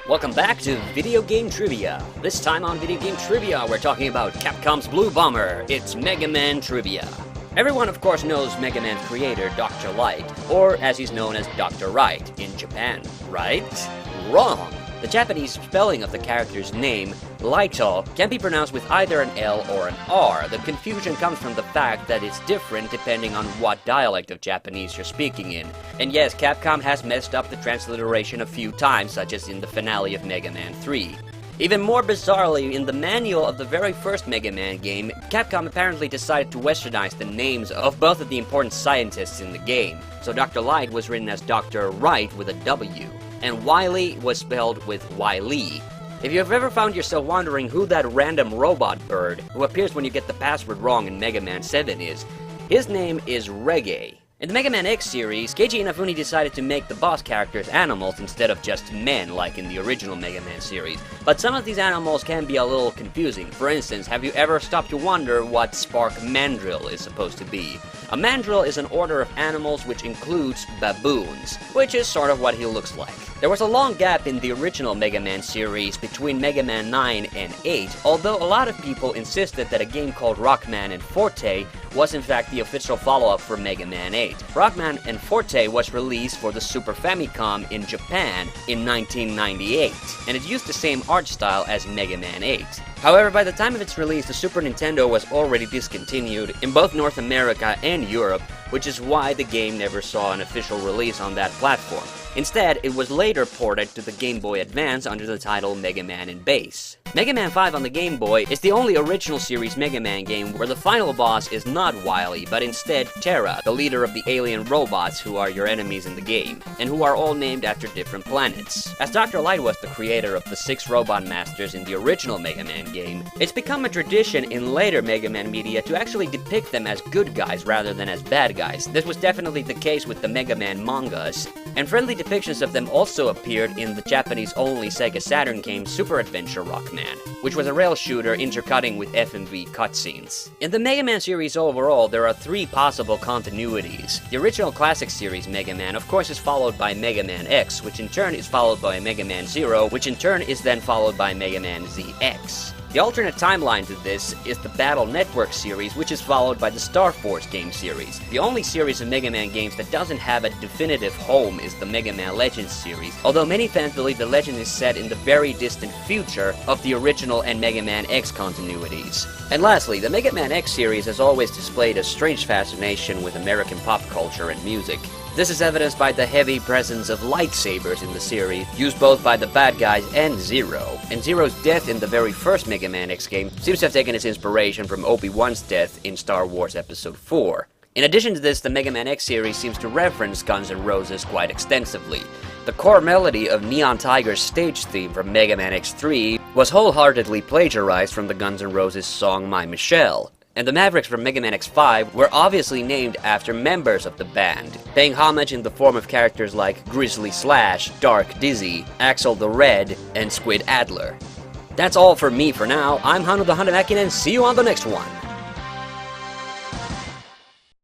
Welcome back to Video Game Trivia. This time on Video Game Trivia, we're talking about Capcom's Blue Bomber. It's Mega Man Trivia. Everyone, of course, knows Mega Man's creator, Dr. Light, or as he's known as Dr. Right in Japan, right? Wrong! The Japanese spelling of the character's name, Lighto, can be pronounced with either an L or an R. The confusion comes from the fact that it's different depending on what dialect of Japanese you're speaking in. And yes, Capcom has messed up the transliteration a few times, such as in the finale of Mega Man 3. Even more bizarrely, in the manual of the very first Mega Man game, Capcom apparently decided to westernize the names of both of the important scientists in the game. So Dr. Light was written as Dr. Wright with a W, and Wily was spelled with Wily. If you have ever found yourself wondering who that random robot bird, who appears when you get the password wrong in Mega Man 7 is, his name is Reggae. In the Mega Man X series, Keiji Inafune decided to make the boss characters animals instead of just men like in the original Mega Man series. But some of these animals can be a little confusing. For instance, have you ever stopped to wonder what Spark Mandrill is supposed to be? A mandrill is an order of animals which includes baboons, which is sort of what he looks like. There was a long gap in the original Mega Man series between Mega Man 9 and 8, although a lot of people insisted that a game called Rockman and Forte was in fact the official follow-up for Mega Man 8. Rockman and Forte was released for the Super Famicom in Japan in 1998, and it used the same art style as Mega Man 8. However, by the time of its release, the Super Nintendo was already discontinued in both North America and Europe, which is why the game never saw an official release on that platform. Instead, it was later ported to the Game Boy Advance under the title Mega Man in Base. Mega Man 5 on the Game Boy is the only original series Mega Man game where the final boss is not Wily, but instead Terra, the leader of the alien robots who are your enemies in the game, and who are all named after different planets. As Dr. Light was the creator of the 6 Robot Masters in the original Mega Man game, it's become a tradition in later Mega Man media to actually depict them as good guys rather than as bad guys. This was definitely the case with the Mega Man mangas, and friendly depictions of them also appeared in the Japanese-only Sega Saturn game Super Adventure Rockman, which was a rail shooter intercutting with FMV cutscenes. In the Mega Man series overall, there are 3 possible continuities. The original classic series Mega Man, of course, is followed by Mega Man X, which in turn is followed by Mega Man Zero, which in turn is then followed by Mega Man ZX. The alternate timeline to this is the Battle Network series, which is followed by the Star Force game series. The only series of Mega Man games that doesn't have a definitive home is the Mega Man Legends series, although many fans believe the legend is set in the very distant future of the original and Mega Man X continuities. And lastly, the Mega Man X series has always displayed a strange fascination with American pop culture and music. This is evidenced by the heavy presence of lightsabers in the series, used both by the bad guys and Zero. And Zero's death in the very first Mega Man X game seems to have taken its inspiration from Obi-Wan's death in Star Wars Episode 4. In addition to this, the Mega Man X series seems to reference Guns N' Roses quite extensively. The core melody of Neon Tiger's stage theme from Mega Man X3 was wholeheartedly plagiarized from the Guns N' Roses song My Michelle. And the Mavericks from Mega Man X5 were obviously named after members of the band, paying homage in the form of characters like Grizzly Slash, Dark Dizzy, Axel the Red, and Squid Adler. That's all for me for now. I'm Hannu the Hande Mäkinen, and see you on the next one!